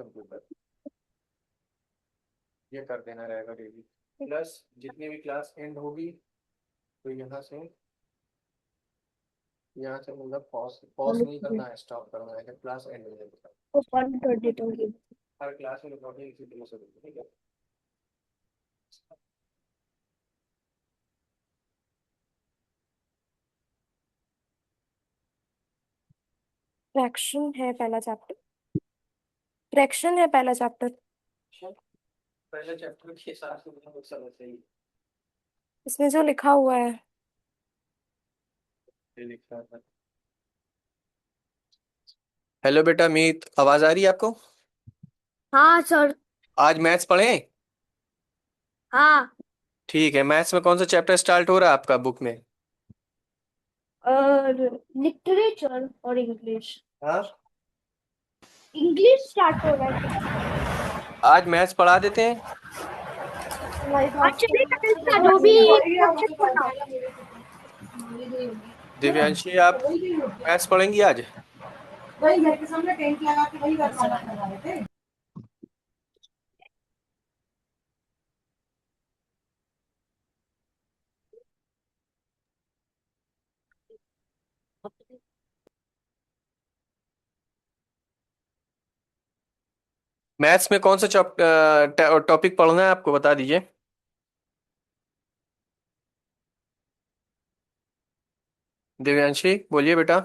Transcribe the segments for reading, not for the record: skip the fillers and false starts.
Computer, ये कर देना रहेगा डेली। प्लस जितनी भी क्लास एंड होगी तो यहाँ से मतलब पॉज पॉज नहीं करना है, स्टॉप करना है, क्लास एंड हो जाएगी। 122 हर क्लास में रिकॉर्डिंग इसी तरह से होगी, ठीक है। फ्रैक्शन है पहला चैप्टर। फ्रैक्शन है पहला चैप्टर। अच्छा, पहले चैप्टर के हिसाब से मतलब सब ऐसे ही इसमें जो लिखा हुआ है। लिखा था। हेलो बेटा मीत, आवाज आ रही है आपको? हाँ सर। आज मैथ्स पढ़ें? हाँ। ठीक है, मैथ्स में कौन सा चैप्टर स्टार्ट हो रहा है आपका बुक में? और लिटरेचर और इंग्लिश। हाँ, इंग्लिश स्टार्ट हो रहा है क्या? आज मैथ्स पढ़ा देते हैं। अच्छा इसका जो भी सब्जेक्ट होता। दिव्यांशी, आप मैथ्स पढ़ेंगी आज? वही घर के सामने टेंट लगा के वही खाना खा रहे थे। मैथ्स में कौन सा टॉपिक पढ़ना है आपको, बता दीजिए। दिव्यांशी बोलिए बेटा।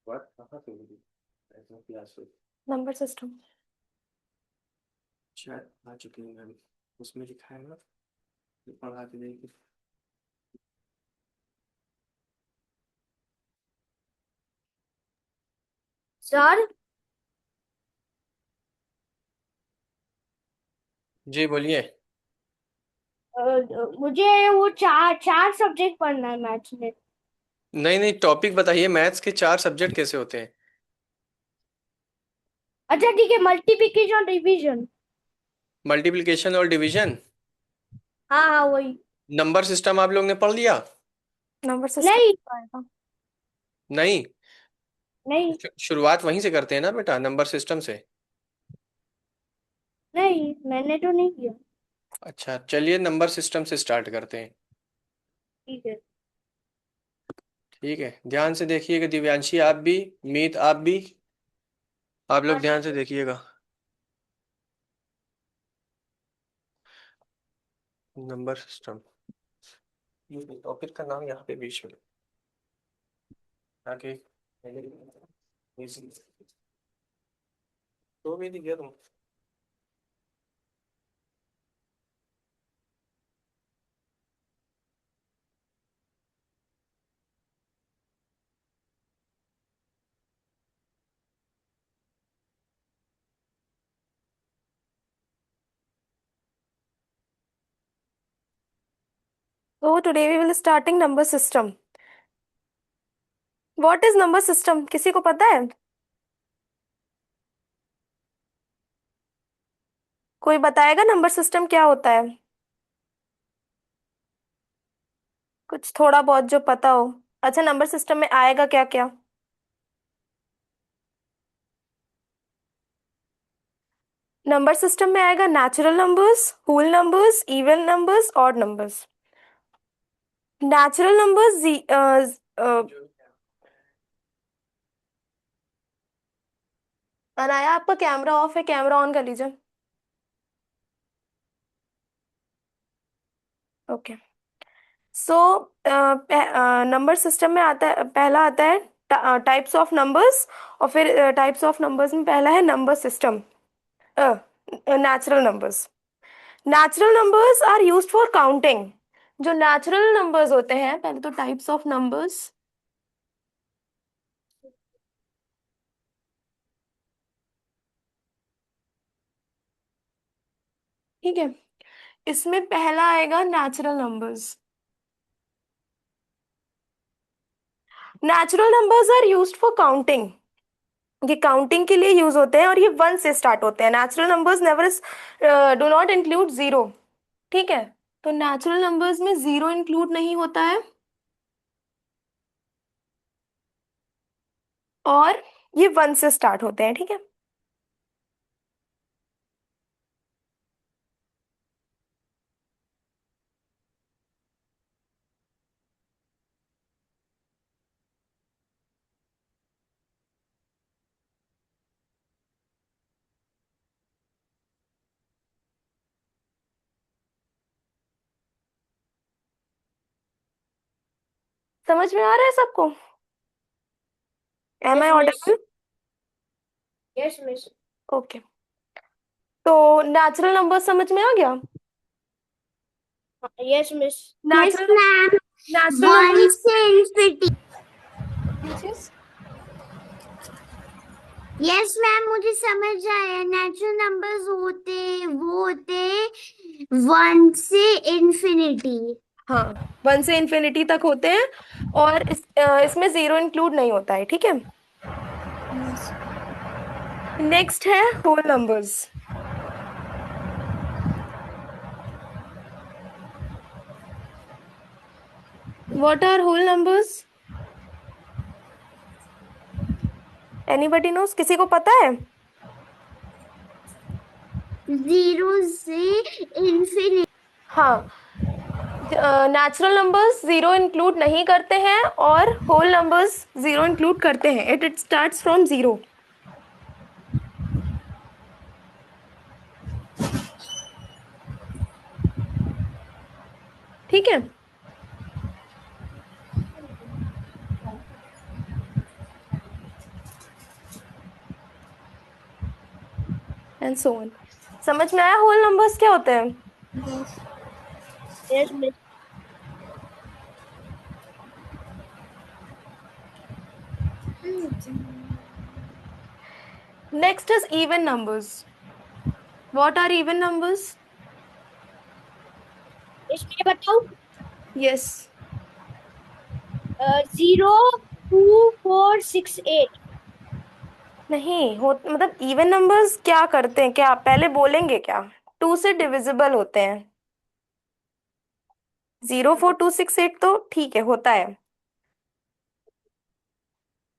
कहाँ से हुई? ऐसा क्लास हुई? Number system. शायद आ चुकी है मैम, उसमें लिखा है ना, ये पढ़ा के देगी। सर जी बोलिए। मुझे वो चार चार सब्जेक्ट पढ़ना है मैथ्स में। नहीं नहीं, टॉपिक बताइए, मैथ्स के 4 सब्जेक्ट कैसे होते हैं? अच्छा ठीक है, मल्टीप्लिकेशन डिवीजन। मल्टीप्लिकेशन और डिवीजन। हाँ हाँ वही। नंबर सिस्टम आप लोग ने पढ़ लिया? Number system. नहीं, नहीं शुरुआत वहीं से करते हैं ना बेटा, नंबर सिस्टम से। नहीं मैंने तो नहीं किया। अच्छा चलिए, नंबर सिस्टम से स्टार्ट करते हैं। ठीक है। ठीक है, ध्यान से देखिएगा दिव्यांशी, आप भी, मीत आप भी, आप लोग हाँ ध्यान ठीक से है। देखिएगा। नंबर सिस्टम, टॉपिक का नाम यहाँ पे बीच में आके तो भी दिया तुम। So today we will starting number system. What is number system? किसी को पता है? कोई बताएगा नंबर सिस्टम क्या होता है? कुछ थोड़ा बहुत जो पता हो। अच्छा नंबर सिस्टम में आएगा क्या क्या? नंबर सिस्टम में आएगा natural numbers, whole numbers, even numbers, odd numbers. Natural numbers. Anaya आपका कैमरा ऑफ है, कैमरा ऑन कर लीजिए। ओके। सो नंबर सिस्टम में आता है, पहला आता है टाइप्स ऑफ नंबर्स। और फिर टाइप्स ऑफ नंबर्स में पहला है number system, natural numbers. Natural numbers are used for counting. जो नेचुरल नंबर्स होते हैं, पहले तो टाइप्स ऑफ नंबर्स। ठीक है, इसमें पहला आएगा natural numbers. Natural numbers are used for counting. ये काउंटिंग के लिए यूज होते हैं और ये 1 से स्टार्ट होते हैं। Natural numbers never do not include zero. ठीक है, तो नेचुरल नंबर्स में जीरो इंक्लूड नहीं होता है। और ये 1 से स्टार्ट होते हैं, ठीक है। समझ में आ रहा है सबको? एम आई Yes, miss. Audible? Yes, miss. Okay, तो नेचुरल नंबर समझ में आ गया? Yes, miss. Yes natural ma'am, natural one number से इन्फिनिटी। यस मैम, मुझे समझ आया। नेचुरल नंबर्स होते वन से इन्फिनिटी। हाँ, 1 से इन्फिनिटी तक होते हैं, और इसमें 0 इंक्लूड नहीं होता है, ठीक है। नेक्स्ट है whole numbers. What are whole numbers? Anybody knows? किसी को पता है? जीरो से इन्फिनिटी। हाँ, नेचुरल नंबर्स 0 इंक्लूड नहीं करते हैं, और होल नंबर्स 0 इंक्लूड करते हैं। इट स्टार्ट्स फ्रॉम 0, ठीक है। And so on. समझ में आया होल नंबर्स क्या होते हैं? Yes, miss. Next is even numbers. What are even numbers? Miss, मैं बताऊँ? यस। 0, 2, 4, 6, 8. नहीं हो, मतलब इवन नंबर्स क्या करते हैं, क्या पहले बोलेंगे क्या? 2 से डिविजिबल होते हैं। 0, 4, 2, 6, 8 तो ठीक है, होता है।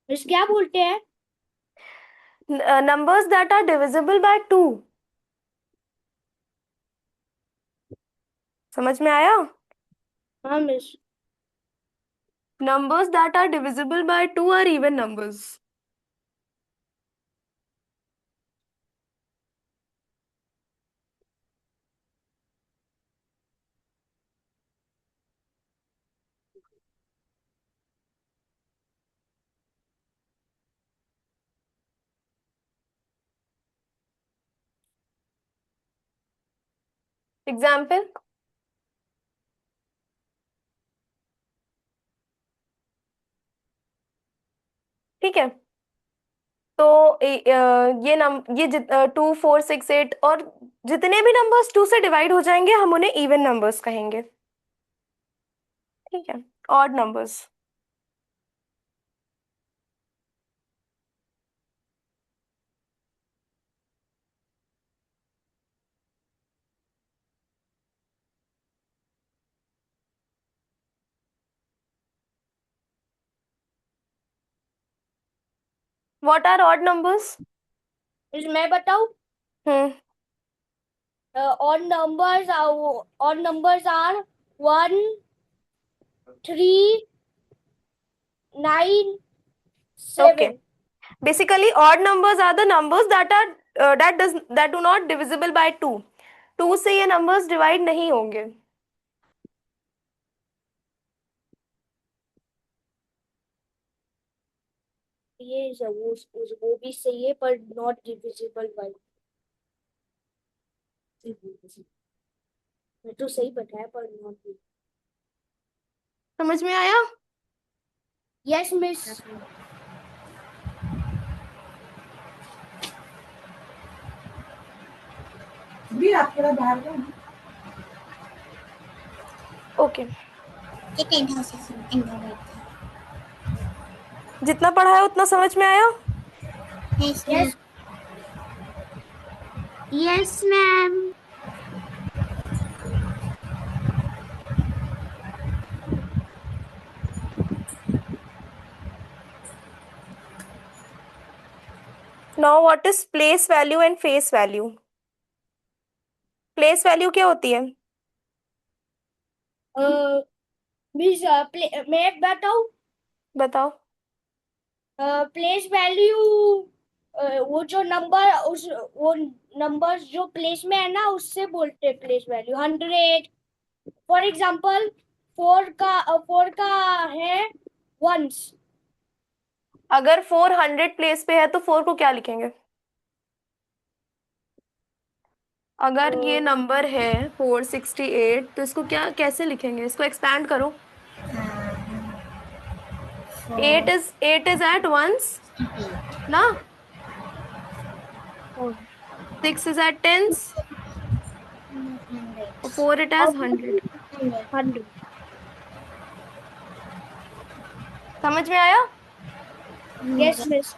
मिस क्या बोलते हैं? Numbers that are divisible by 2। समझ में आया? हाँ miss. Numbers that are divisible by 2 are even numbers. Example? ठीक है, तो ये 2, 4, 6, 8 और जितने भी नंबर्स 2 से डिवाइड हो जाएंगे हम उन्हें इवन नंबर्स कहेंगे, ठीक है। Odd numbers. What are odd numbers? Miss मैं बताऊँ? Hmm Odd numbers are 1, 3, 9, okay, 7. Basically odd numbers are the numbers that do not divisible by 2। 2 से ये नंबर्स डिवाइड नहीं होंगे। वो भी सही है पर नॉट डिविजिबल बाय. मैं तो सही बताया पर नॉट. समझ में आया? Yes miss. भी आप थोड़ा बाहर जाओ ना। ओके, जितना पढ़ा है उतना समझ में आया? Yes. Yes ma'am. Now what is place value and face value? Place value क्या होती है? मिस मैं बताऊं? बताओ। प्लेस वैल्यू वो जो नंबर उस वो नंबर जो प्लेस में है ना उससे बोलते हैं place value. 100 for example, four का है वंस। अगर 400 प्लेस पे है तो 4 को क्या लिखेंगे? अगर ये नंबर है 468 तो इसको क्या कैसे लिखेंगे? इसको एक्सपैंड करो। 8 is at ones ना, 6 is at tens, और 4 it has 100। 100। समझ में आया? Yes miss.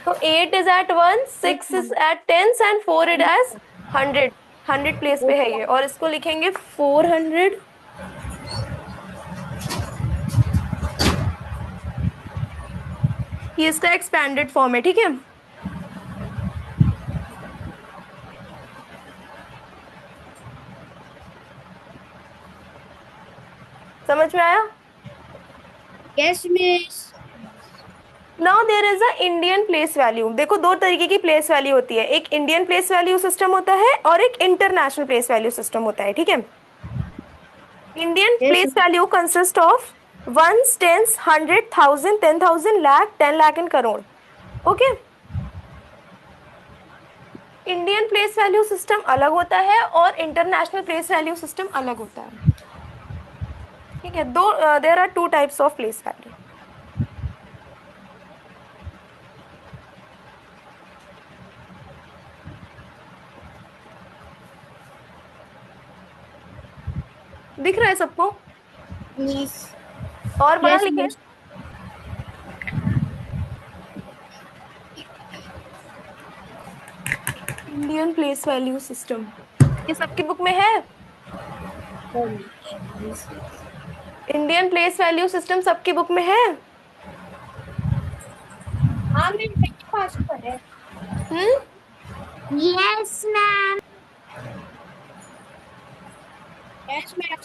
तो 8 is at ones, 6 is at tens and 4 it has 100। 100 place पे है ये, और इसको लिखेंगे 400। ये इसका एक्सपैंडेड फॉर्म है, ठीक है। समझ में आया? Yes miss. Now there is a Indian place value. देखो, दो तरीके की प्लेस वैल्यू होती है, एक इंडियन प्लेस वैल्यू सिस्टम होता है और एक इंटरनेशनल प्लेस वैल्यू सिस्टम होता है, ठीक है। Indian Yes, place value consist of ones, tens, 100,000, 10,000, lakh, 10 lakh and crore. Okay. Indian place value system अलग होता है और इंटरनेशनल प्लेस वैल्यू सिस्टम अलग होता है, ठीक है। दो there are two types of place value. दिख रहा है सबको? Yes. और बड़ा Yes, लिखे। miss. Indian place value system ये सबकी बुक में है। इंडियन प्लेस वैल्यू सिस्टम सबकी बुक में है। हाँ मैम, मेरे पास पर है। Hmm. Yes, ma'am. Yes ma'am.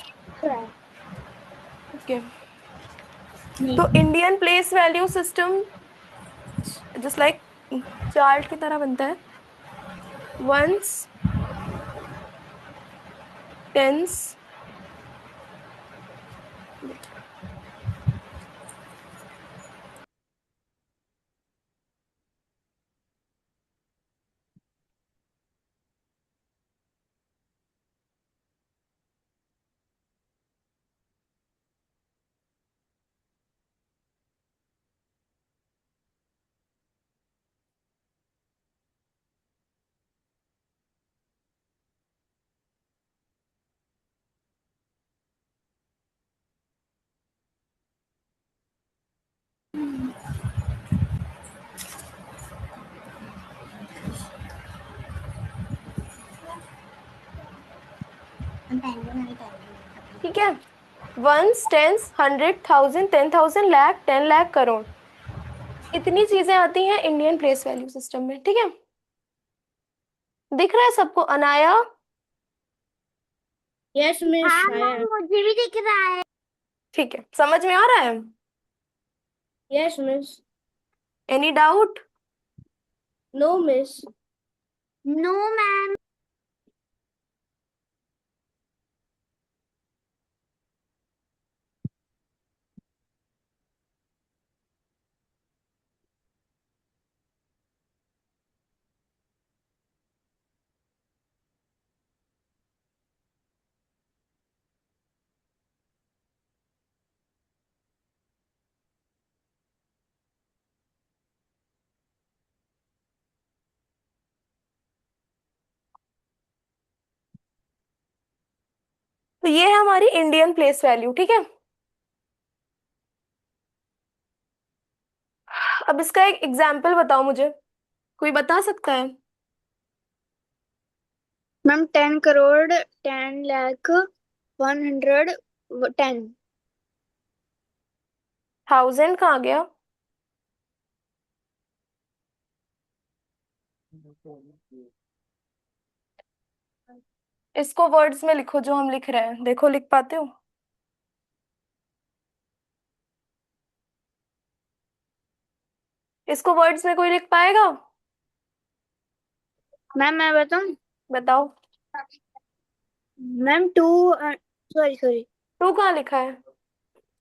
Okay. तो Indian place value system just like chart की तरह बनता है। वंस, टेंस, ठीक है। वंस, टेंस, 100,000, 10,000, लाख, 10 लाख, करोड़, इतनी चीजें आती हैं इंडियन प्लेस वैल्यू सिस्टम में, ठीक है। दिख रहा है सबको अनाया? Yes miss. हाँ मैम, मुझे भी दिख रहा है। ठीक है, समझ में आ रहा है? Yes miss. Any doubt? No miss. No ma'am. तो ये है हमारी इंडियन प्लेस वैल्यू, ठीक है। अब इसका एक एग्जाम्पल बताओ मुझे, कोई बता सकता है? मैम 10 करोड़ 10 लाख 110। 1000 कहाँ गया? इसको वर्ड्स में लिखो जो हम लिख रहे हैं, देखो लिख पाते हो? इसको वर्ड्स में कोई लिख पाएगा? मैम मैं बताऊं? बताओ। Ma'am two sorry sorry two कहाँ लिखा है?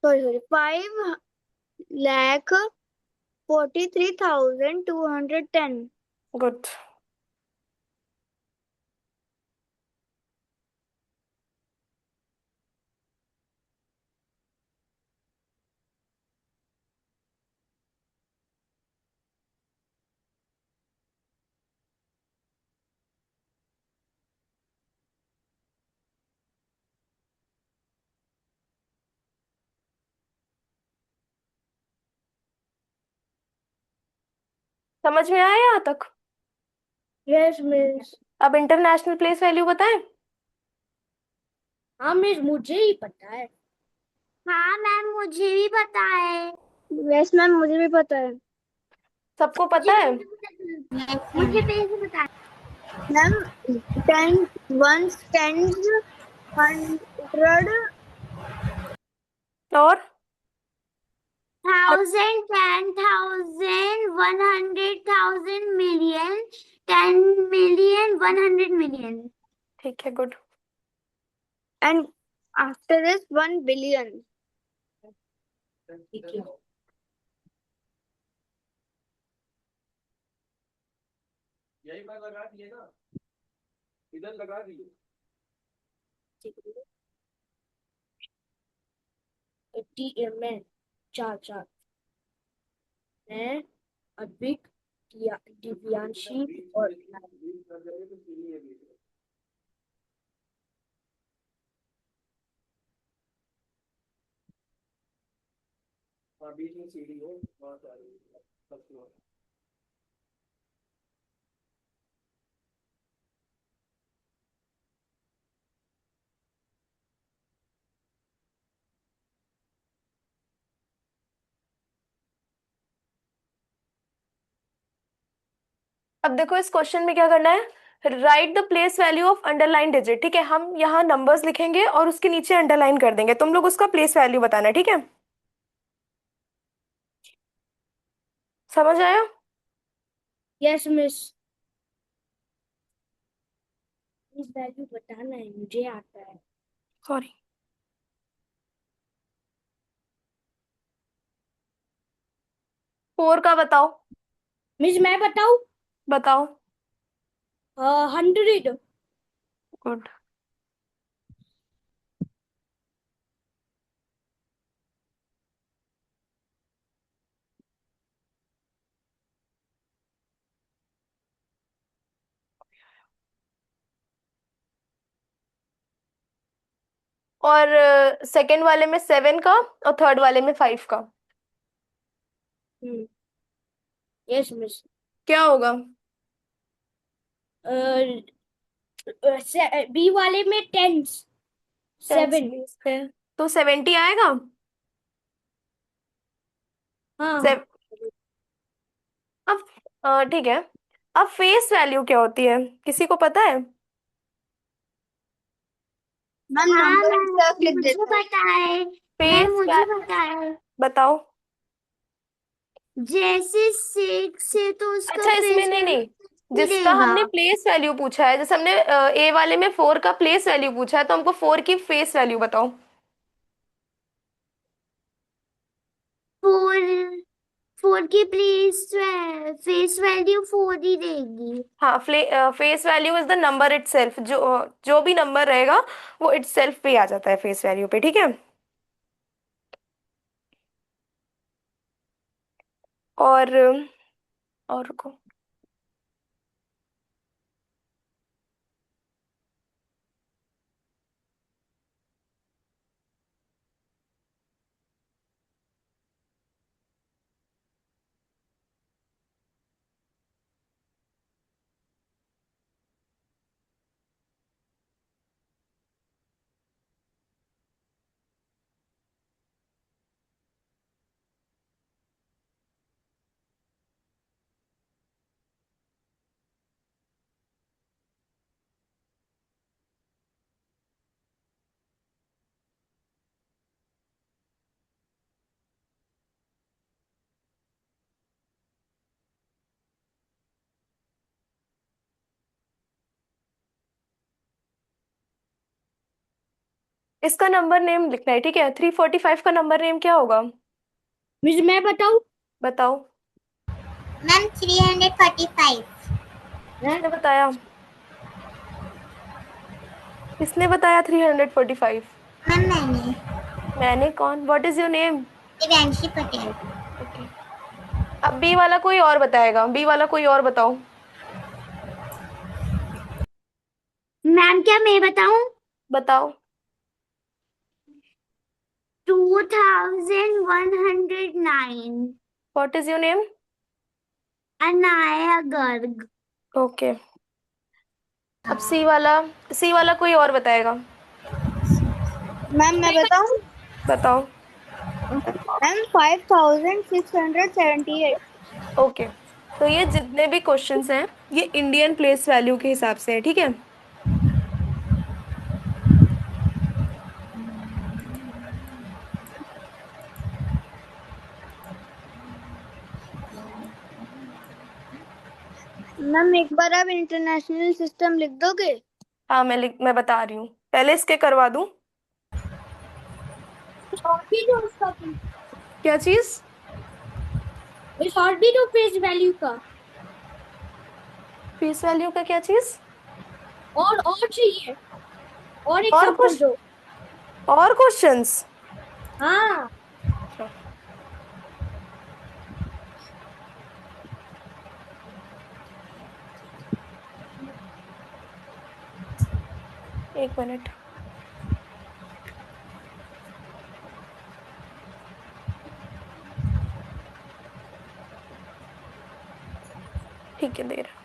Sorry sorry 5,43,210। गुड। समझ में आया यहाँ तक? Yes miss. अब इंटरनेशनल प्लेस वैल्यू बताएं? हाँ मिस, मुझे ही पता है। हाँ मैम मुझे भी पता है। यस मैम मुझे भी पता है। सबको पता है? मुझे कैसे पता है? मैम 10 ones tens 100 और 1,000, 10,000, 100,000, million, 10 million, 100 million. ठीक है, good. and after this 1 billion. ठीक है। यही बात लगा दिए ना, इधर लगा दिए। मैं चार चार, मैं अद्विक, दिव्यांशी और बीच में सीढ़ी है, वहां से आ रही है फर्स्ट फ्लोर। अब देखो इस क्वेश्चन में क्या करना है, right the place value of underline digit. ठीक है, हम यहाँ नंबर्स लिखेंगे और उसके नीचे अंडरलाइन कर देंगे, तुम लोग उसका प्लेस वैल्यू बताना है, ठीक है? समझ आया? Yes miss. इस वैल्यू बताना है, मुझे आता है। सॉरी। फोर का बताओ। मिस मैं बताऊं? बताओ। 100। गुड। और सेकंड वाले में सेवन का और थर्ड वाले में फाइव का यस मिस। क्या होगा? बी वाले में टेंस, 7। बेस पे तो 70 आएगा। हाँ। अब ठीक है, अब फेस वैल्यू क्या होती है, किसी को पता है? मैम हाँ नंबर मैम itself लिख मुझे देते हैं। पता है। मैम फेस मुझे पता है। बताओ। जैसे 6 है तो उसका अच्छा, इसमें फेस नहीं नहीं, वैल्यू जिसका देगा। हमने प्लेस वैल्यू पूछा है, जैसे हमने ए वाले में फोर का प्लेस वैल्यू पूछा है, तो हमको फोर की फेस वैल्यू बताओ। 4 4 की फेस वैल्यू 4 ही देगी। हाँ, face value is the number itself, जो भी नंबर रहेगा वो इटसेल्फ पे आ जाता है फेस वैल्यू पे, ठीक है? और को इसका नंबर नेम लिखना है, ठीक है। 345 का नंबर नेम क्या होगा? मिस मैं बताऊं? बताओ। मैम 345। किसने बताया? किसने बताया 345? मैम मैंने? कौन? What is your name? Divyanshi Patel. Okay. अब बी वाला कोई और बताएगा, बी वाला कोई और बताओ। मैम क्या मैं बताऊं? बताओ। 2109। What is your name? Anaya Garg. Okay. अब सी वाला कोई और बताएगा। मैम मैं बताऊं? बताओ। मैम 5678। ओके। तो ये जितने भी क्वेश्चंस हैं ये इंडियन प्लेस वैल्यू के हिसाब से है, ठीक है। मैम एक बार आप इंटरनेशनल सिस्टम लिख दोगे? हाँ, मैं बता रही हूँ, पहले इसके करवा दूं। और भी दो उसका क्या चीज? मिस, और भी दो फेस वैल्यू का। फेस वैल्यू का क्या चीज? और चाहिए, और और एग्जांपल दो। और क्वेश्चंस? हाँ। एक मिनट। ठीक है, दे रहा।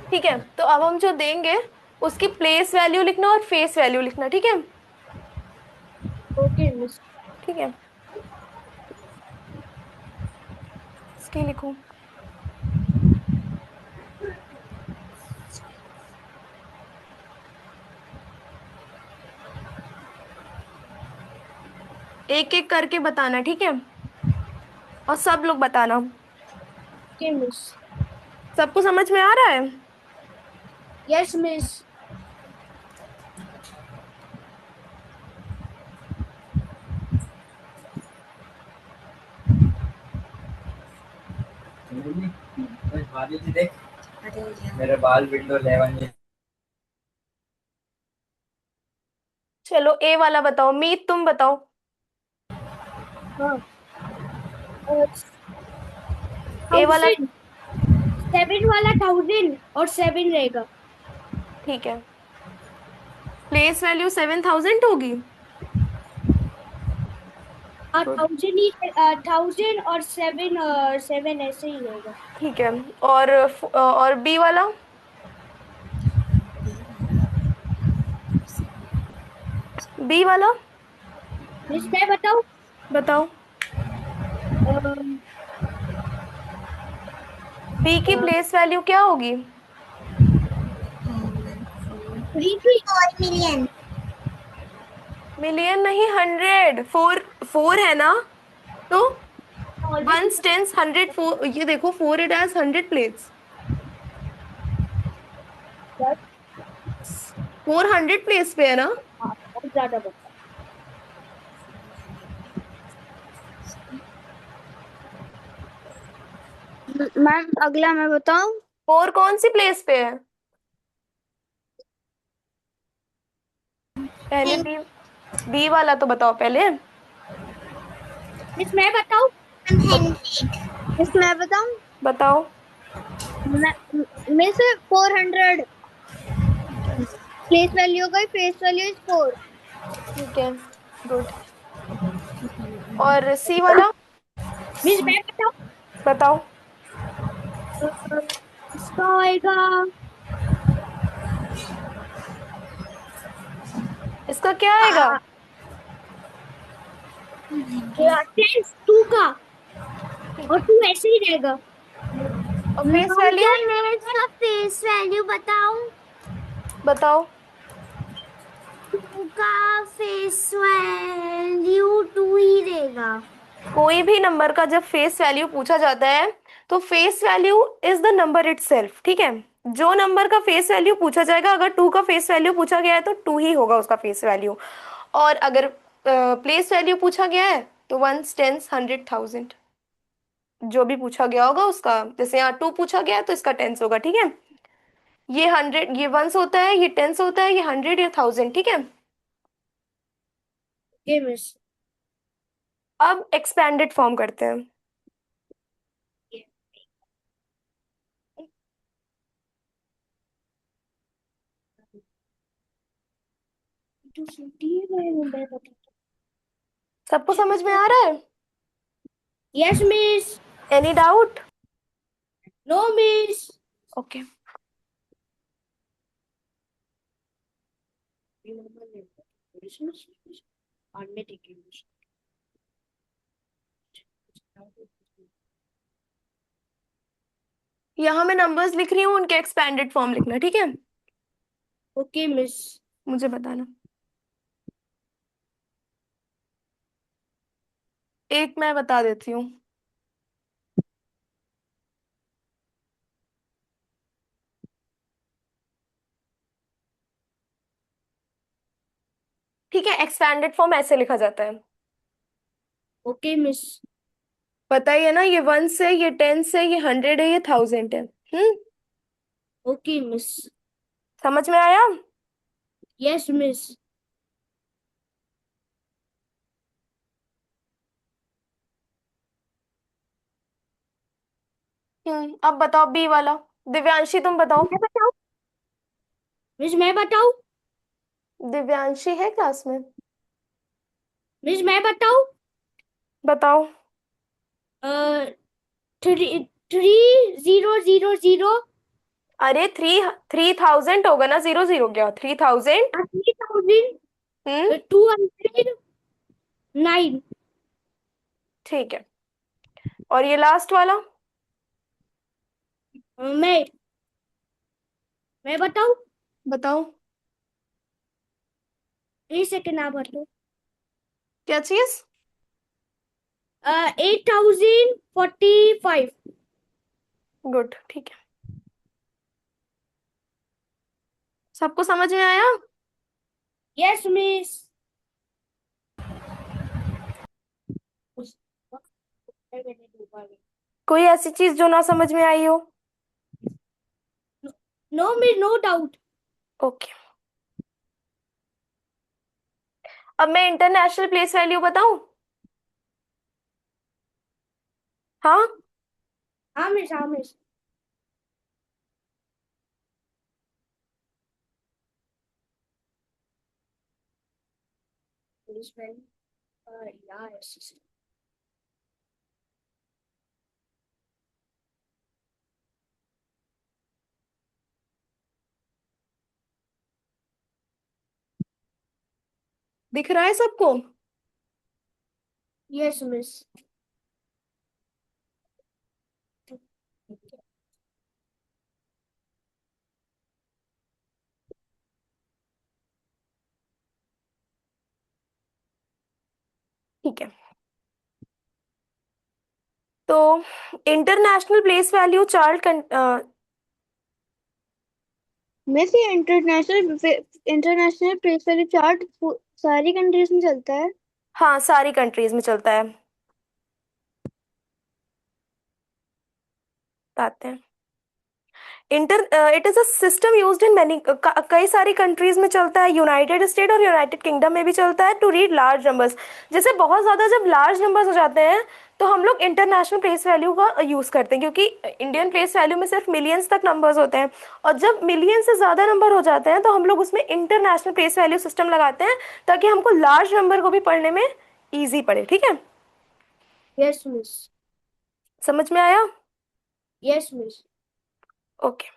ठीक है, तो अब हम जो देंगे उसकी प्लेस वैल्यू लिखना और फेस वैल्यू लिखना, ठीक है। Okay miss. ठीक है, इसकी लिखूं। एक एक करके बताना, ठीक है, और सब लोग बताना। Okay miss. सबको समझ में आ रहा है? Yes miss. देख मेरे बाल विंडो 11 में। चलो ए वाला बताओ, मीत तुम बताओ। हाँ। ए वाला। 1000, 7 वाला 1000 और 7 रहेगा। ठीक है, प्लेस वैल्यू 7000 होगी। हाँ 1000 ही, 1000 और 7, 7 ऐसे ही रहेगा। ठीक है, और बी वाला? बी वाला मिस मैं बताऊं? बताओ। बी की प्लेस वैल्यू क्या होगी? 4 मिलियन। मिलियन नहीं, 100। 4 है ना, तो 1 टेंस 100। 4, ये देखो, 4 इट हैज 100 प्लेट्स। 400 प्लेस पे है ना। बहुत ज्यादा बता। मैम अगला मैं बताऊं? 4 कौन सी प्लेस पे है? पहले बी वाला तो बताओ पहले। मिस मैं बताऊं? 100। इस मैं बताऊं? बताओ। में से 400 प्लेस वैल्यू का फेस वैल्यू इज 4। ठीक है, गुड। और सी वाला? मिस मैं बताऊं? बताओ। इसका होएगा इसका क्या आएगा? टेंस टू का, और टू ऐसे ही रहेगा। और फेस वैल्यू? इसका फेस वैल्यू बताऊं? बताओ। 2 का फेस वैल्यू 2 ही रहेगा। कोई भी नंबर का जब फेस वैल्यू पूछा जाता है तो face value is the number itself, ठीक है। जो नंबर का फेस वैल्यू पूछा जाएगा, अगर 2 का फेस वैल्यू पूछा गया है तो 2 ही होगा उसका फेस वैल्यू। और अगर प्लेस वैल्यू पूछा गया है तो 1, 10, 100, 1000 जो भी पूछा गया होगा उसका, जैसे यहाँ 2 पूछा गया है तो इसका 10 होगा, ठीक है। ये 100, ये 1 होता है, ये 10 होता है, ये 100, ये 1000, ठीक है। Okay miss. अब एक्सपेंडेड फॉर्म करते हैं। सबको समझ में आ रहा है? Yes miss. Any doubt? No miss. Okay. यहाँ मैं नंबर्स लिख रही हूँ, उनके एक्सपेंडेड फॉर्म लिखना, ठीक है। Okay miss. मुझे बताना। एक मैं बता देती हूँ। ठीक है, एक्सपेंडेड फॉर्म ऐसे लिखा जाता है। Okay miss. पता ही है ना, ये 1 से, ये 10 से, ये 100 है, ये 1000 है। Okay miss. समझ में आया? Yes miss. अब बताओ बी वाला। दिव्यांशी तुम बताओ। मैं बताऊं? मिस मैं बताऊं? दिव्यांशी है क्लास में? मिस मैं बताऊं? बताओ। 3000। अरे 3000 होगा ना, 00 क्या? 3000। 3209। ठीक है। और ये लास्ट वाला? मैं बताऊं? बताओ। 3 सेकेंड आप बताओ। क्या चीज? 8045। गुड, ठीक है। सबको समझ में आया? Yes miss. कोई ऐसी चीज जो ना समझ में आई हो? No miss, no doubt. Okay. अब मैं इंटरनेशनल प्लेस वैल्यू बताऊं? हाँ। हाँ मिस, हाँ मिस। यार दिख रहा है सबको? Yes miss. ठीक है। तो international place value chart miss ये इंटरनेशनल प्लेस वैल्यू चार्ट सारी कंट्रीज में चलता है? हाँ, सारी कंट्रीज में चलता है। बताते हैं। It is a system used in many, कई सारी कंट्रीज में चलता है। यूनाइटेड स्टेट और यूनाइटेड किंगडम में भी चलता है, टू रीड लार्ज नंबर्स। जैसे बहुत ज्यादा जब लार्ज नंबर्स हो जाते हैं तो हम लोग इंटरनेशनल प्लेस वैल्यू का यूज करते हैं, क्योंकि इंडियन प्लेस वैल्यू में सिर्फ मिलियंस तक नंबर्स होते हैं। और जब मिलियन से ज्यादा नंबर हो जाते हैं तो हम लोग उसमें इंटरनेशनल प्लेस वैल्यू सिस्टम लगाते हैं, ताकि हमको लार्ज नंबर को भी पढ़ने में ईजी पड़े, ठीक है। Yes miss. समझ में आया? Yes miss. ओके,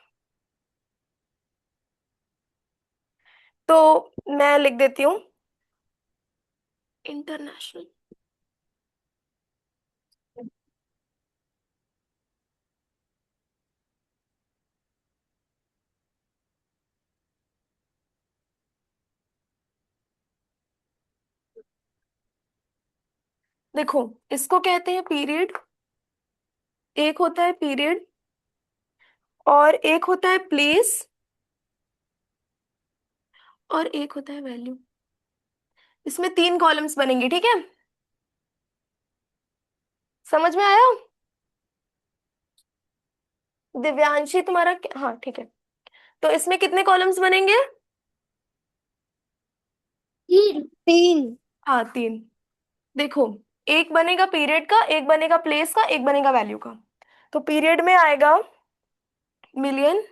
तो मैं लिख देती हूँ इंटरनेशनल। देखो, इसको कहते हैं पीरियड, एक होता है पीरियड और एक होता है प्लेस और एक होता है वैल्यू। इसमें 3 कॉलम्स बनेंगे, ठीक है? समझ में आया? दिव्यांशी तुम्हारा हाँ ठीक है। तो इसमें कितने कॉलम्स बनेंगे? 3। 3। हाँ 3। देखो, एक बनेगा पीरियड का, एक बनेगा प्लेस का, एक बनेगा वैल्यू का। तो पीरियड में आएगा मिलियन,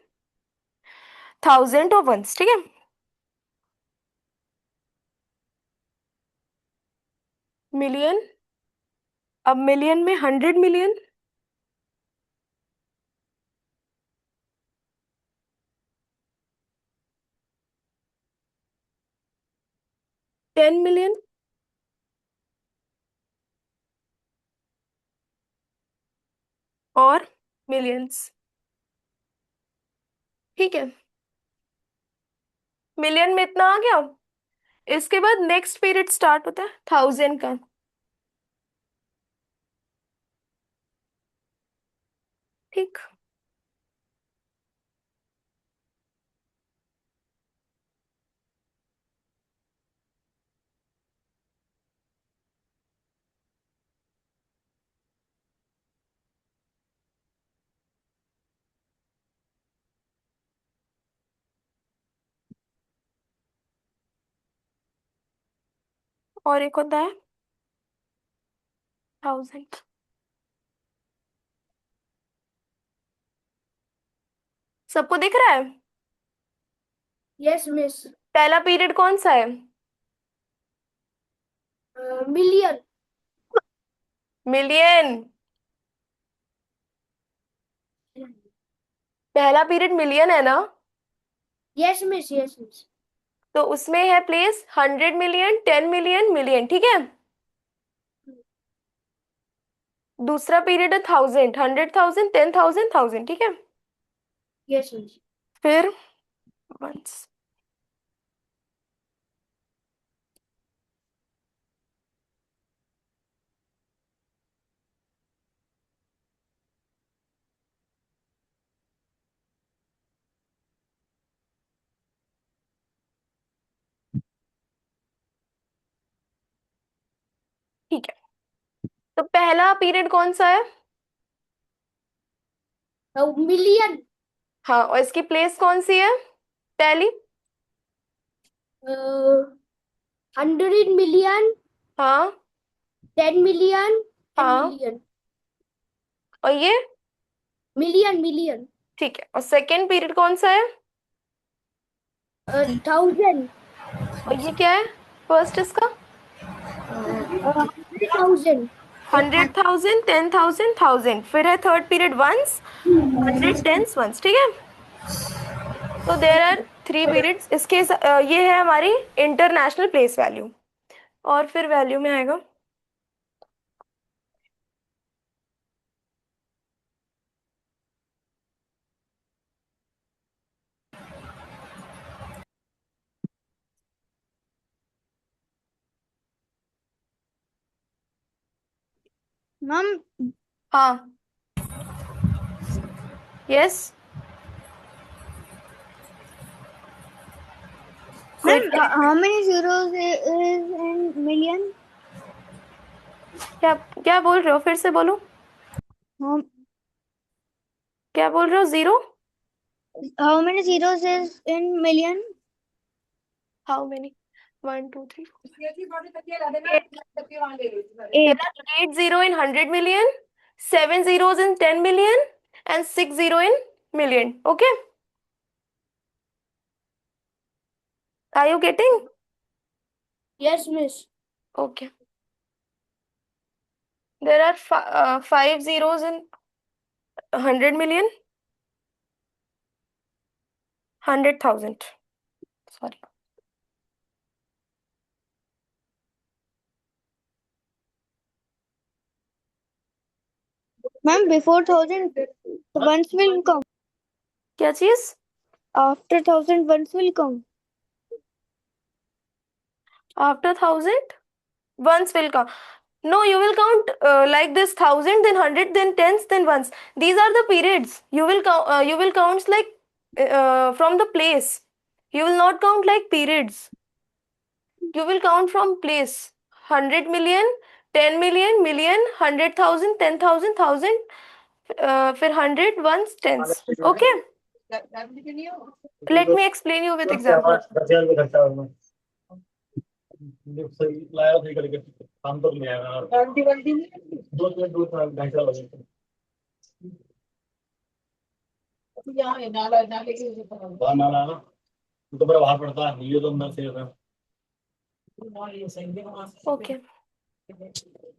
थाउजेंड और वंस, ठीक है? मिलियन, अब मिलियन में 100 मिलियन, 10 मिलियन और मिलियंस, ठीक है? मिलियन में इतना आ गया। इसके बाद नेक्स्ट पीरियड स्टार्ट होता है 1000 का। ठीक, और एक होता है 1000। सबको दिख रहा है? Yes miss. पहला पीरियड कौन सा है? मिलियन। मिलियन। पहला पीरियड मिलियन है ना? Yes miss. Yes miss. तो उसमें है प्लेस 100 मिलियन, 10 मिलियन, मिलियन, ठीक है? दूसरा पीरियड है 1000, 100,000, 10,000, 1000, ठीक है? Yes miss. फिर वंस। ठीक है, तो पहला पीरियड कौन सा है? मिलियन। हाँ, और इसकी प्लेस कौन सी है पहली? 100 मिलियन, हाँ 10 मिलियन एंड हाँ, मिलियन। और ये? Million million. ठीक है, और सेकंड पीरियड कौन सा है? 1000। और ये क्या है फर्स्ट इसका? 100,000। 100,000, 10,000, 1000, फिर है third period ones, 100, tens, ones, ठीक है? तो देयर आर 3 पीरियड्स इसके ये है हमारी इंटरनेशनल प्लेस वैल्यू। और फिर वैल्यू में आएगा मैम हाँ yes ma'am how many zeros is in million? क्या क्या बोल रहे हो? फिर से बोलो, How, क्या बोल रहे हो? 0? how many zeros is in million? How many? 1 2 3 8. 8 0 in 100 million, 7 zeros in 10 million and 6 0 in million. Okay, are you getting? Yes miss. Okay, There are 5 zeros in 100 million, 100,000. Sorry. Ma'am, before 1,000 ones will come. क्या चीज? After 1,000 ones will come. After 1,000 ones will come. No, you will count like this: 1,000, then 100, then tens, then ones. These are the periods. You will count. You will count like from the place. You will not count like periods. You will count from place. 100 million, 10 million, million, 100,000, 10,000, thousand. फिर 100, ones, tens. Okay. Let me explain you with example. यहाँ है, नाला नाले के ऊपर तो बड़ा बाहर पड़ता है, ये तो अंदर से ओके,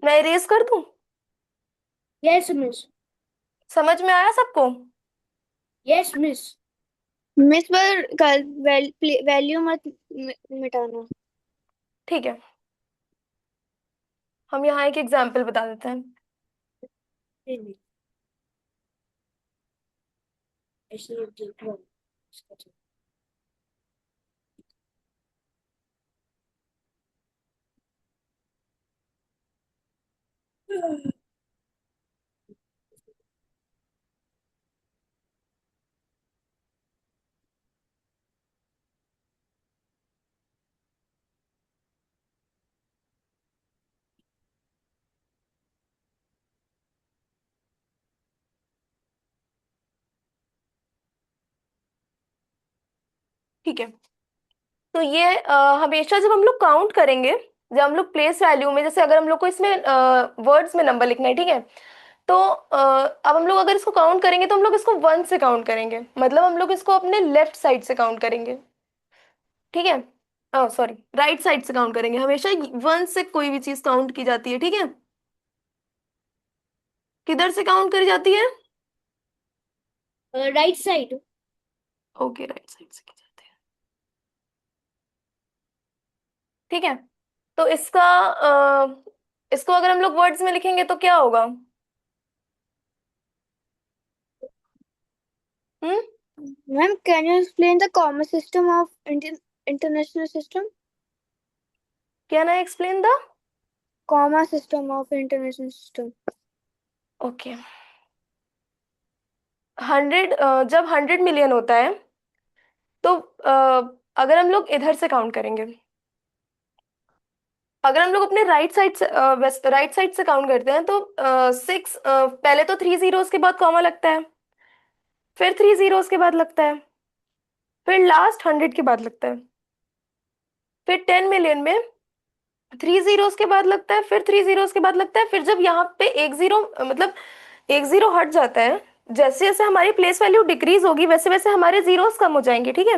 मैं इरेज कर दूं? Yes miss. समझ में आया सबको? Yes miss. मिस पर वैल्यू मत मिटाना। ठीक है, हम यहाँ एक एग्जाम्पल बता देते हैं। ऐसे देख लो। ठीक है, तो ये हमेशा जब हम लोग काउंट करेंगे, जब हम लोग प्लेस वैल्यू में, जैसे अगर हम लोग को इसमें वर्ड्स में नंबर लिखना है, ठीक है, तो अब हम लोग अगर इसको काउंट करेंगे तो हम लोग इसको 1 से काउंट करेंगे, मतलब हम लोग इसको अपने लेफ्ट साइड से काउंट करेंगे। ठीक है, सॉरी, राइट साइड से काउंट करेंगे। हमेशा 1 से कोई भी चीज काउंट की जाती है। ठीक है, किधर से काउंट करी जाती है? Right side. Okay, right side से की जाती है। ठीक है, तो इसको अगर हम लोग वर्ड्स में लिखेंगे तो क्या होगा? हम्म Ma'am, can you explain the comma system of international system? Can I explain the Comma system of international system. Okay? 100, जब 100 million होता है तो अगर हम लोग इधर से काउंट करेंगे, अगर हम लोग अपने राइट साइड से काउंट करते हैं तो 6, पहले तो 3 zeros के बाद कॉमा लगता है, फिर 3 zeros के बाद लगता है, फिर लास्ट 100 के बाद लगता है, फिर 10 million में 3 zeros के बाद लगता है, फिर 3 zeros के बाद लगता है, फिर जब यहाँ पे एक जीरो, मतलब एक जीरो हट जाता है, जैसे जैसे हमारी प्लेस वैल्यू डिक्रीज होगी वैसे वैसे हमारे जीरोस कम हो जाएंगे। ठीक है,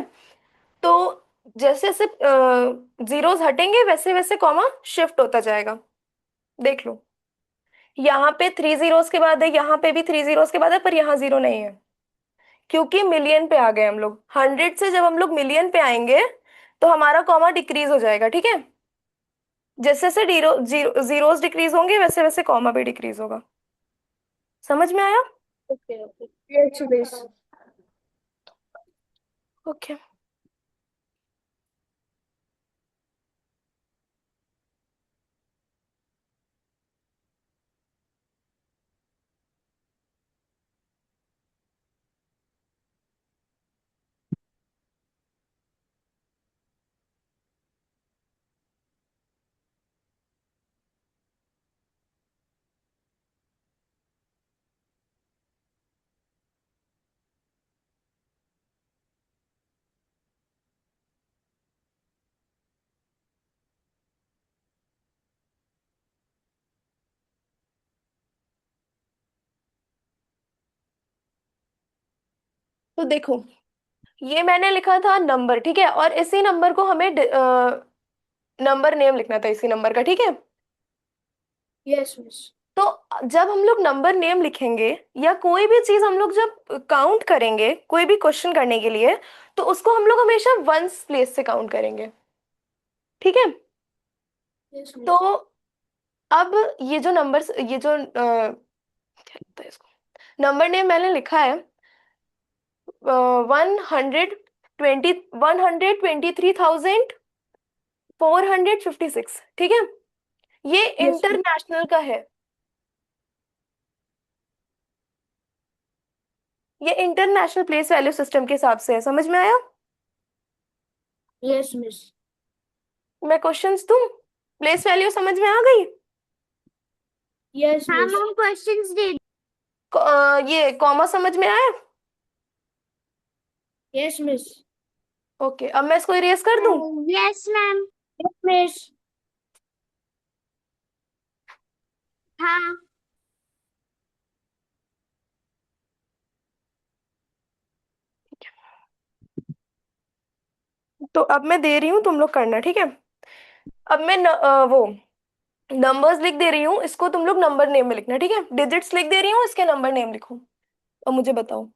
तो जैसे जैसे जीरोस हटेंगे वैसे वैसे कॉमा शिफ्ट होता जाएगा। देख लो, यहाँ पे 3 zeros के बाद है, यहाँ पे भी 3 zeros के बाद है, पर यहाँ जीरो नहीं है क्योंकि मिलियन पे आ गए हम लोग। 100 से जब हम लोग मिलियन पे आएंगे तो हमारा कॉमा डिक्रीज हो जाएगा। ठीक है, जैसे जैसे जीरोस डिक्रीज होंगे वैसे वैसे कॉमा भी डिक्रीज होगा। समझ में आया? Okay okay. Yes miss. Okay, तो देखो, ये मैंने लिखा था नंबर, ठीक है, और इसी नंबर को हमें नंबर नेम लिखना था इसी नंबर का। ठीक है, यस मिस। तो तो जब हम लोग नंबर नेम लिखेंगे या कोई भी चीज हम लोग जब काउंट करेंगे कोई भी क्वेश्चन करने के लिए, तो उसको हम लोग हमेशा वंस प्लेस से काउंट करेंगे। ठीक है। Yes, तो miss. अब ये जो नंबर, ये जो क्या लिखता है इसको, नंबर नेम मैंने लिखा है 120 123,456। ठीक है। ये Yes, miss. इंटरनेशनल का है, ये इंटरनेशनल प्लेस वैल्यू सिस्टम के हिसाब से है। समझ में आया? Yes, miss. मैं क्वेश्चंस दूं? प्लेस वैल्यू समझ में आ गई? Yes, हाँ miss. मॉम क्वेश्चंस दे ये कॉमा समझ में आया? Yes, miss. ओके, अब मैं इसको इरेज कर दूं? Yes ma'am. Yes, miss. हाँ तो अब मैं दे रही हूँ, तुम लोग करना। ठीक है। अब मैं वो नंबर्स लिख दे रही हूँ, इसको तुम लोग नंबर नेम में लिखना। ठीक है। डिजिट्स लिख दे रही हूँ, इसके नंबर नेम लिखो और मुझे बताओ।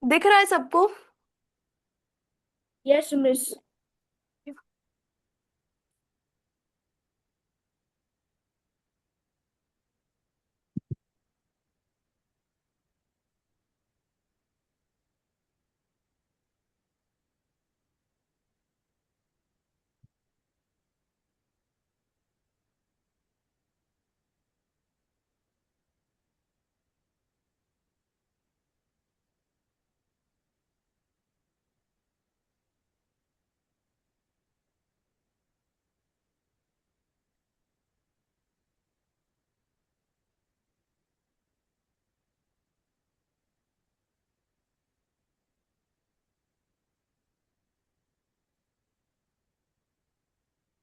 दिख रहा है सबको? Yes, miss.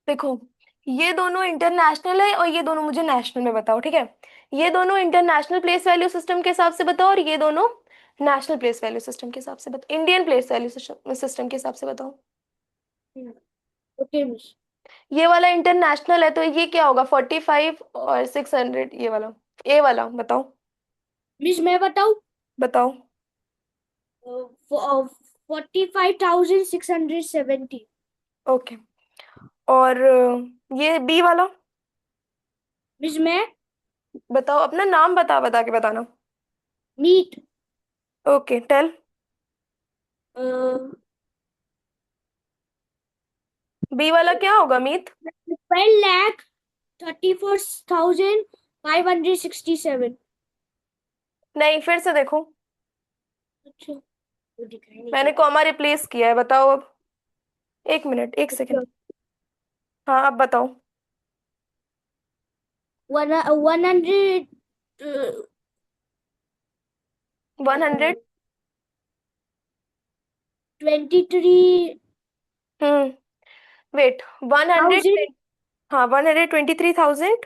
देखो, ये दोनों इंटरनेशनल है और ये दोनों मुझे नेशनल में बताओ। ठीक है। ये दोनों इंटरनेशनल प्लेस वैल्यू सिस्टम के हिसाब से बताओ और ये दोनों नेशनल प्लेस वैल्यू सिस्टम के हिसाब से बताओ, इंडियन प्लेस वैल्यू सिस्टम के हिसाब से बताओ। Okay, miss. ये वाला इंटरनेशनल है तो ये क्या होगा? 45 और 600। ये वाला, ए वाला बताओ। Miss, मैं बताऊँ? बताओ। 45,670. ओके। और ये बी वाला Miss, मैं बताओ, अपना नाम बता बता के बताना। meat. Okay, tell. Uh, B वाला क्या होगा मीत? 12,34,567. नहीं, फिर से देखो, अच्छा, वो दिखाई नहीं मैंने देता. कॉमा रिप्लेस किया है। बताओ अब। एक मिनट, एक अच्छा, सेकंड। हाँ, अब बताओ। 100. 100। 23,000. वेट, 100। हाँ, 123,000।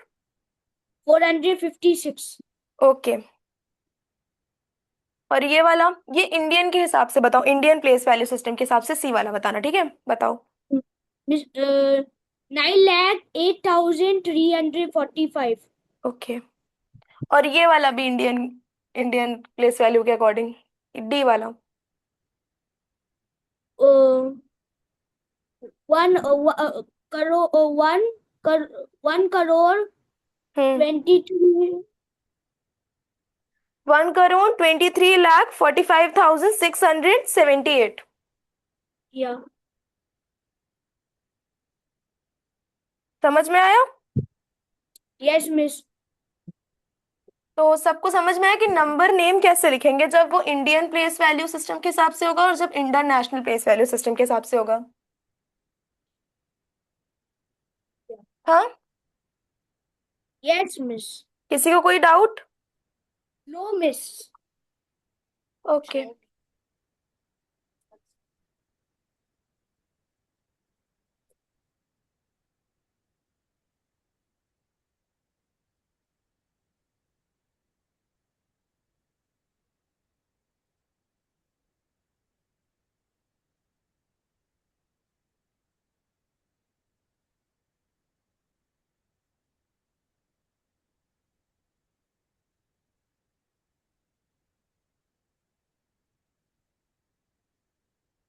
456. ओके। और ये वाला, ये इंडियन के हिसाब से बताओ, इंडियन प्लेस वैल्यू सिस्टम के हिसाब से सी वाला बताना। ठीक है, बताओ। Miss, 9,08,345. ओके। और ये वाला भी इंडियन, इंडियन प्लेस वैल्यू के अकॉर्डिंग, डी वाला। Uh, one crore, 1 crore हम्म 23. 1,23,45,678। Yeah. समझ में आया? Yes, miss. तो सबको समझ में आया कि नंबर नेम कैसे लिखेंगे जब वो इंडियन प्लेस वैल्यू सिस्टम के हिसाब से होगा और जब इंटरनेशनल प्लेस वैल्यू सिस्टम के हिसाब से होगा। हाँ, Yes, miss. किसी को कोई डाउट? No, miss. ओके।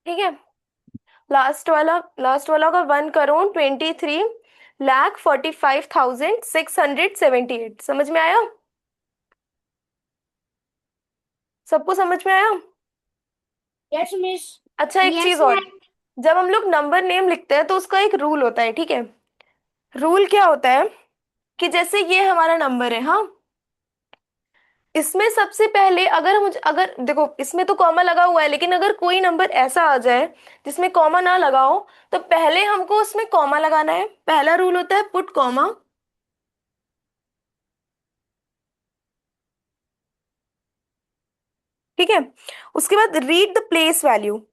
ठीक है। लास्ट वाला का 1,23,45,678। समझ में आया? सबको समझ में आया? Yes miss. अच्छा, एक यस चीज और। मैम। जब हम लोग नंबर नेम लिखते हैं तो उसका एक रूल होता है, ठीक है। रूल क्या होता है कि जैसे ये हमारा नंबर है, हाँ, इसमें सबसे पहले अगर देखो इसमें तो कॉमा लगा हुआ है, लेकिन अगर कोई नंबर ऐसा आ जाए जिसमें कॉमा ना लगाओ तो पहले हमको उसमें कॉमा लगाना है। पहला रूल होता है पुट कॉमा। ठीक है। उसके बाद रीड द प्लेस वैल्यू।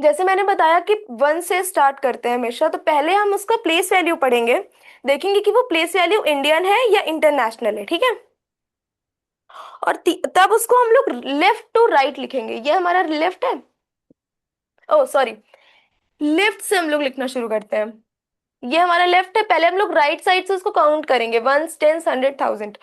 जैसे मैंने बताया कि 1 से स्टार्ट करते हैं हमेशा, तो पहले हम उसका प्लेस वैल्यू पढ़ेंगे, देखेंगे कि वो प्लेस वैल्यू इंडियन है या इंटरनेशनल है, ठीक है। और तब उसको हम लोग लेफ्ट टू राइट लिखेंगे। ये हमारा लेफ्ट है, ओ सॉरी, लेफ्ट से हम लोग लिखना शुरू करते हैं। ये हमारा लेफ्ट है, पहले हम लोग राइट साइड से उसको काउंट करेंगे, 1s 10s 100,000।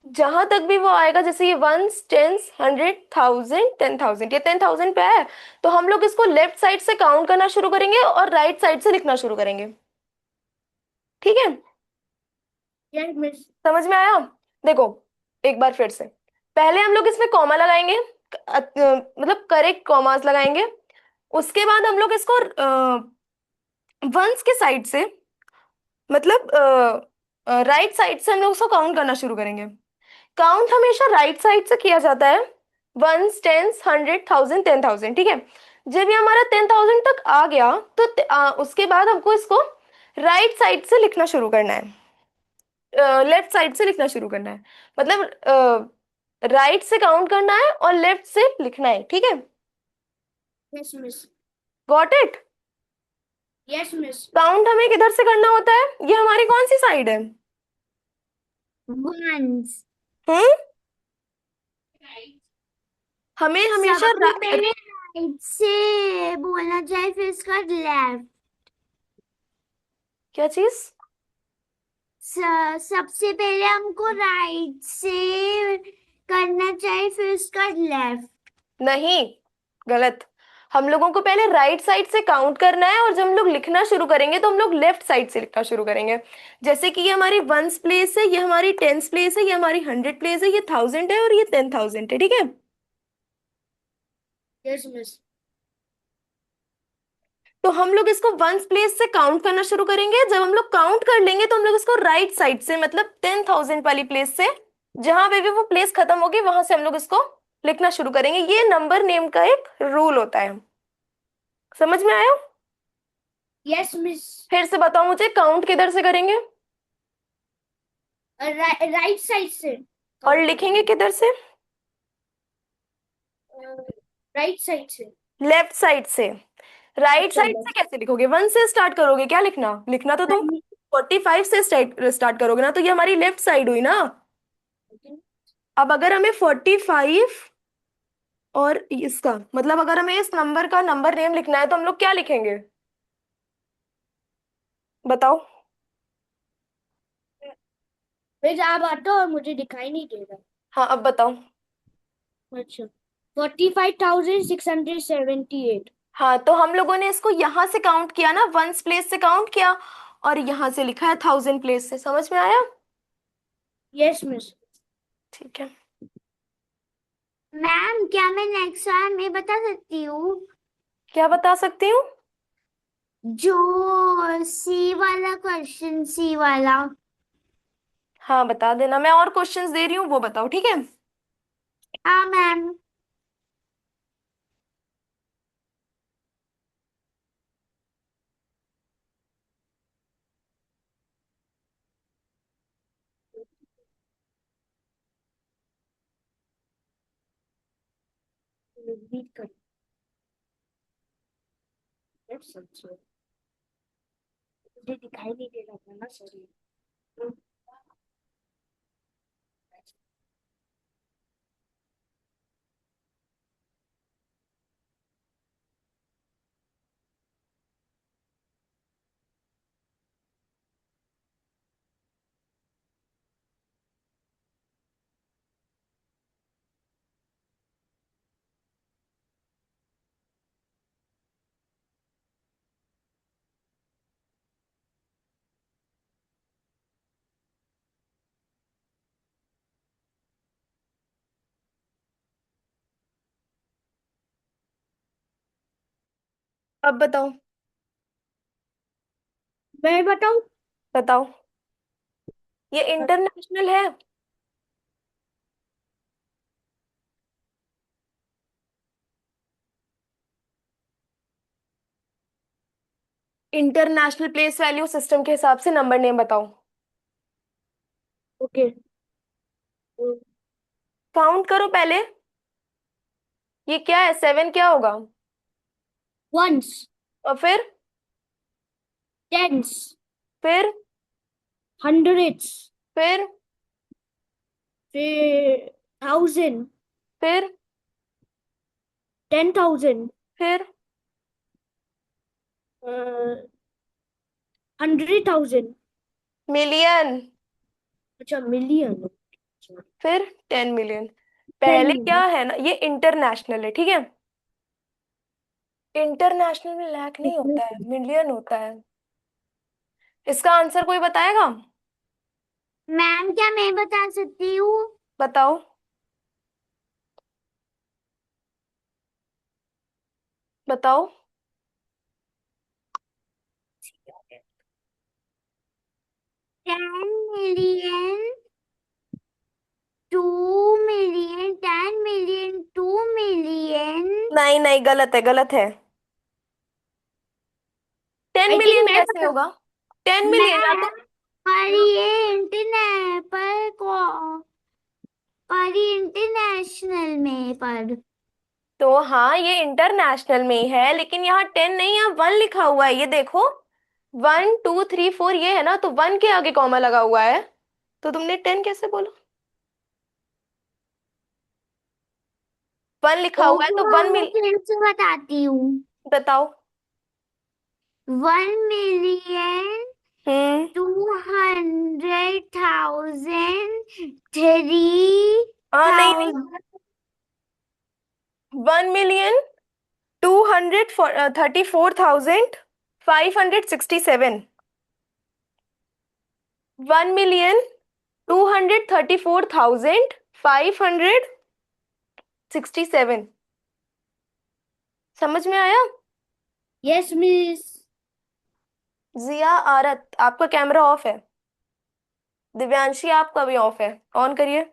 जहां तक भी वो आएगा, जैसे ये 1s 10s 100,000 10,000, ये 10,000 पे है, तो हम लोग इसको लेफ्ट साइड से काउंट करना शुरू करेंगे और राइट साइड से लिखना शुरू करेंगे, ठीक है। Yes miss. समझ में आया? देखो एक बार फिर से, पहले हम लोग इसमें कॉमा लगाएंगे, मतलब करेक्ट कॉमास लगाएंगे। उसके बाद हम लोग इसको वंस के साइड से, मतलब राइट साइड से हम लोग उसको काउंट करना शुरू करेंगे। काउंट हमेशा राइट साइड से किया जाता है, 1s 10s 100,000 10,000, ठीक है। जब ये हमारा 10,000 तक आ गया तो उसके बाद हमको इसको राइट साइड से लिखना शुरू करना है, लेफ्ट साइड से लिखना शुरू करना है, मतलब राइट से काउंट करना है और लेफ्ट से लिखना है, ठीक है। Yes miss. Got it? Yes miss. Count हमें किधर से करना होता है? ये हमारी कौन सी साइड है? वंस। हम्म हमें हमेशा सबसे पहले राइट से बोलना चाहिए, फिर उसका लेफ्ट। क्या चीज? सबसे पहले हमको राइट से करना चाहिए, फिर उसका लेफ्ट। नहीं, गलत। हम लोगों को पहले राइट साइड से काउंट करना है और जब हम लोग लिखना शुरू करेंगे तो हम लोग लेफ्ट साइड से लिखना शुरू करेंगे। जैसे कि ये हमारी 1s प्लेस है, ये हमारी 10s प्लेस है, ये हमारी 100 प्लेस है, ये 1000 है और ये 10,000 है, ठीक है। Yes miss. तो हम लोग इसको 1s प्लेस से काउंट करना शुरू करेंगे। जब हम लोग काउंट कर लेंगे तो हम लोग इसको राइट साइड से, मतलब 10,000 वाली प्लेस से, जहां पे भी वो प्लेस खत्म होगी वहां से हम लोग इसको लिखना शुरू करेंगे। ये नंबर नेम का एक रूल होता है। समझ में आया? Yes miss. फिर से बताओ मुझे, काउंट किधर से करेंगे राइट साइड से। और लिखेंगे किधर से? राइट साइड से। लेफ्ट साइड से। राइट अच्छा साइड से कैसे लिखोगे? 1 से स्टार्ट करोगे क्या? लिखना लिखना तो तुम 45 से स्टार्ट करोगे ना, तो ये हमारी लेफ्ट साइड हुई ना। अब अगर हमें 45 और इसका मतलब, अगर हमें इस नंबर का नंबर नेम लिखना है तो हम लोग क्या लिखेंगे? बताओ। फिर आप आटो और मुझे दिखाई नहीं देगा। हाँ, अब बताओ। अच्छा, 45,678। हाँ, तो हम लोगों ने इसको यहां से काउंट किया ना, 1s प्लेस से काउंट किया और यहां से लिखा है 1000 प्लेस से। समझ में आया? Yes miss. ठीक है। मैम, क्या मैं नेक्स्ट वाला नहीं बता सकती हूँ? क्या बता सकती हूँ? जो सी वाला क्वेश्चन, सी वाला। हाँ बता देना, मैं और क्वेश्चंस दे रही हूँ, वो बताओ, ठीक है। हाँ मैम। रिपीट कर। मुझे दिखाई नहीं दे रहा था ना, सॉरी। अब बताओ। मैं बताऊं? बताओ, ये इंटरनेशनल है। इंटरनेशनल प्लेस वैल्यू सिस्टम के हिसाब से नंबर नेम बताओ। ओके। काउंट करो पहले। ये क्या है, 7 क्या होगा? वंस, और फिर? टेंस, फिर? हंड्रेड्स, फिर? फिर थाउजेंड, फिर? 10,000, फिर? 100,000। मिलियन? अच्छा, मिलियन। फिर 10 मिलियन। 10 पहले क्या मिलियन। है ना, ये इंटरनेशनल है, ठीक है। इंटरनेशनल में लाख नहीं होता है, मिलियन होता है। इसका आंसर कोई बताएगा? मैम क्या मैं बता सकती हूँ? बताओ। बताओ। 10 मिलियन, 2 मिलियन, 10 मिलियन, 2 मिलियन। नहीं नहीं, गलत है, गलत है। 10 आई थिंक मिलियन मैं कैसे बता। होगा? 10 मिलियन या तो। मैम पर ये इंटरनेट पर पर ये इंटरनेशनल में पर। तो हाँ, ये इंटरनेशनल में ही है, लेकिन यहाँ 10 नहीं, यहाँ 1 लिखा हुआ है, ये देखो। 1 2 3 4 ये है ना, तो 1 के आगे कॉमा लगा हुआ है। तो तुमने 10 कैसे बोला? 1 लिखा हुआ है ओके तो वन मैम, मैं मिल फिर से बताती हूँ। बताओ। 1 मिलियन, हम्म। 200,000, 3,000। नहीं नहीं, 1,234,567। 1,234,567। समझ में आया? Yes miss. जिया आरत, आपका कैमरा ऑफ है। दिव्यांशी, आपका भी ऑफ है, ऑन करिए।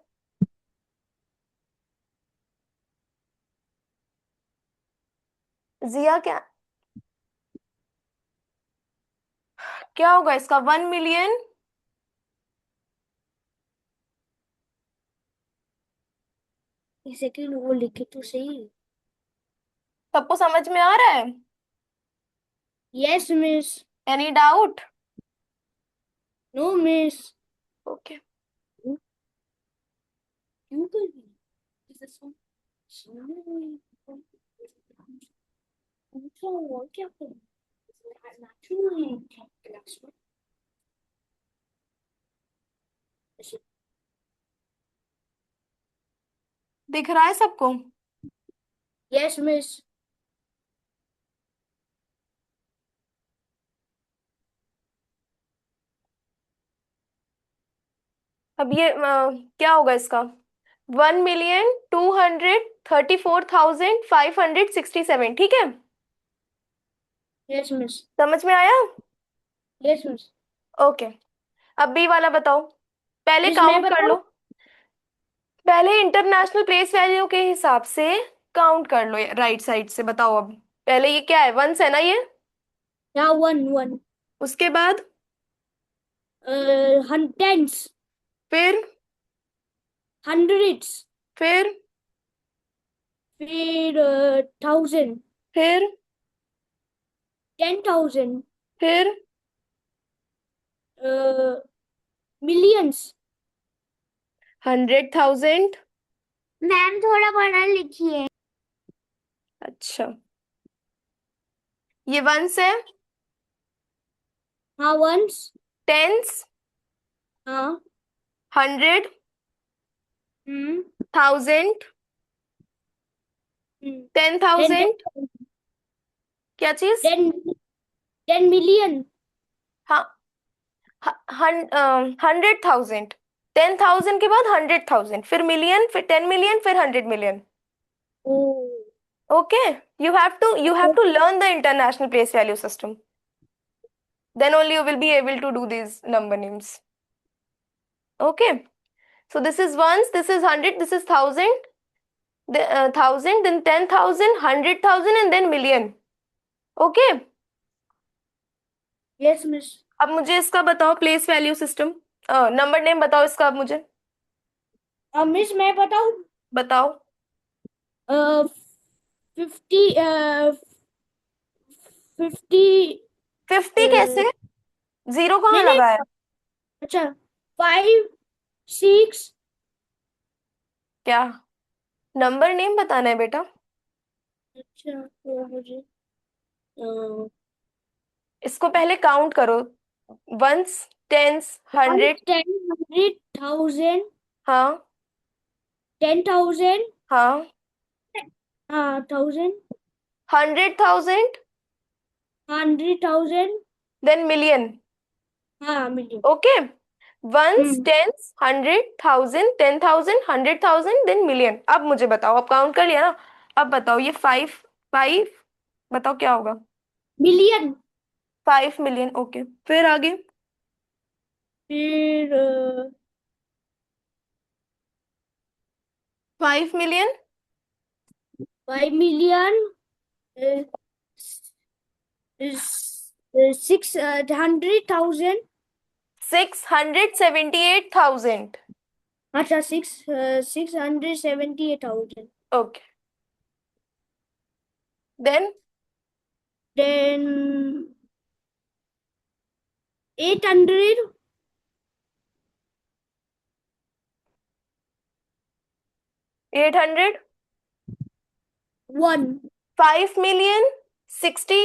जिया, क्या होगा इसका? 1 मिलियन। एक सेकंड, वो लिखे तो सही। सबको समझ में आ रहा है? Yes miss. Any doubt? No miss. Okay. क्यों कर रही है? पूछो और क्या करूं? Naturally, क्लास में दिख रहा है सबको? Yes miss. अब ये क्या होगा इसका? 1,234,567, ठीक है। Yes miss. समझ में आया? Yes miss. ओके। अब बी वाला बताओ। पहले मिस मैं काउंट कर लो। बताऊं? पहले इंटरनेशनल प्लेस वैल्यू के हिसाब से काउंट कर लो, राइट साइड से बताओ। अब पहले ये क्या है, वंस है ना ये? या वन वन। उसके बाद? टेंस, फिर? हंड्रेड्स, फिर? फिर थाउजेंड, फिर? 10,000, फिर? मिलियंस। 100,000। मैम थोड़ा बड़ा लिखिए। अच्छा, ये वंस है। हाँ वंस। टेंस? हाँ। 100, हम्म। 1000, 10, 10,000। क्या चीज? 10, 10 मिलियन। हाँ, 100,000। 10,000 के बाद 100,000, फिर मिलियन, फिर 10 मिलियन, फिर 100 million. Oh Okay, you have to learn the international place value system. Then only you will be able to do these number names. Okay, so this is ones, this is 100, this is 1000, the 1000, then 10,000, 100,000 and then million. Okay, Yes, miss. अब मुझे इसका बताओ place value system, number name बताओ इसका अब मुझे miss मैं बताऊं? बताओ। 50 50 50 कैसे, जीरो कहाँ नहीं नहीं, लगाया? अच्छा 5 6 क्या नंबर नेम बताना है बेटा? अच्छा तो मुझे इसको पहले काउंट करो, वंस, टेंस, 100। 100,000 हाँ 10,000 हाँ, 1000 100,000 100,000 then million. Million. Okay, ones, tens, 100,000, 10,000, 100,000 then million. अब मुझे बताओ, अब काउंट कर लिया ना, अब बताओ ये 5 बताओ क्या होगा? मिलियन। 5 मिलियन। ओके, फिर आगे? फिर 5 मिलियन 5 मिलियन 600,000 678,000। अच्छा 678,000 okay, then then 800 800 1 5 million 60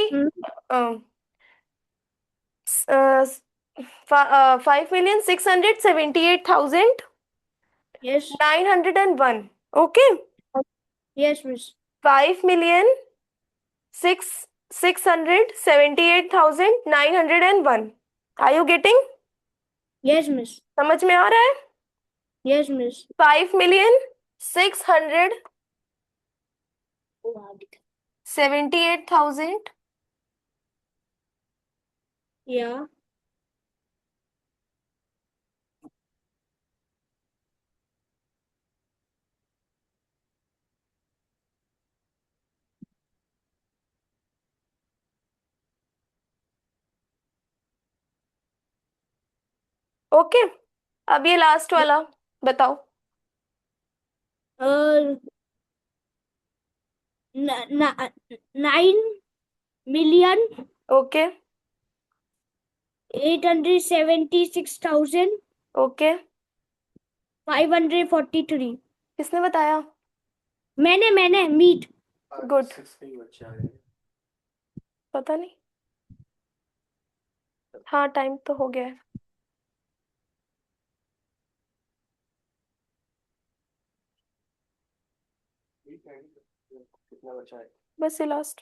5,678,901। yes Okay, yes miss 5,678,901। Are you getting? yes miss समझ में आ रहा है? yes miss 5,678,000 yeah ओके, अब ये लास्ट वाला बताओ। 9,million ओके 876,543 ओके, किसने बताया? मैंने मीट गुड, पता नहीं, हाँ टाइम तो हो गया है। कितना बचा है? बस ये लास्ट।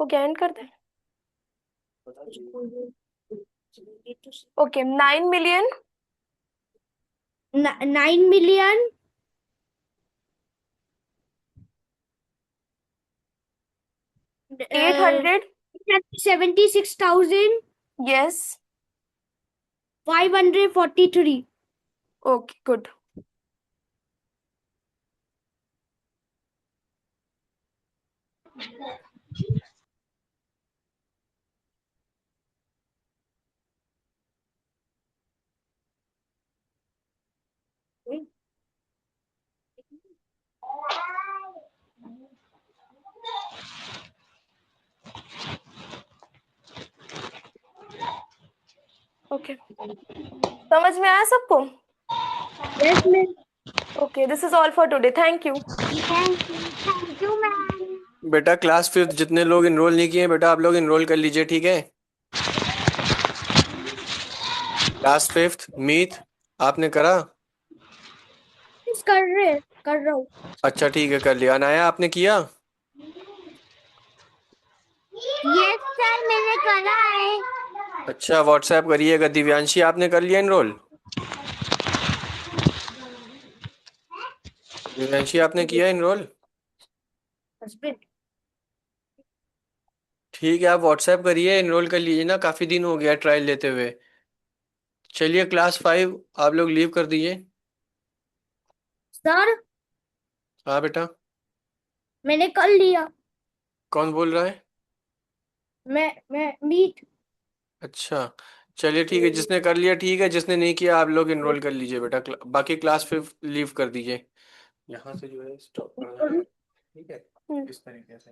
वो एंड कर दे। Okay, 9 million 9,000,000 800 76,543 yes. Okay good. Okay, समझ में आया सबको? yes miss okay, this is all for today, thank you. Thank you ma'am. बेटा क्लास 5th जितने लोग इनरोल नहीं किए हैं बेटा आप लोग इनरोल कर लीजिए, ठीक है? क्लास 5th मीत आपने करा? कर रहा हूँ अच्छा ठीक है, कर लिया। अनाया आपने किया? यस सर, मैंने करा है। अच्छा, व्हाट्सएप करिएगा। दिव्यांशी आपने कर लिया इनरोल? दिव्यांशी आपने किया इनरोल? हस्बैंड। ठीक है, आप व्हाट्सएप करिए, इनरोल कर लीजिए ना, काफी दिन हो गया ट्रायल लेते हुए। चलिए क्लास 5 आप लोग लीव कर दीजिए। सर हाँ बेटा। मैंने कर लिया। कौन बोल रहा है? मैं मीट। अच्छा, चलिए ठीक है, जिसने कर लिया ठीक है, जिसने नहीं किया आप लोग इनरोल कर लीजिए बेटा। बाकी क्लास 5 लीव कर दीजिए। यहाँ से जो है स्टॉप करना है, ठीक है, हम्म। इस तरीके से।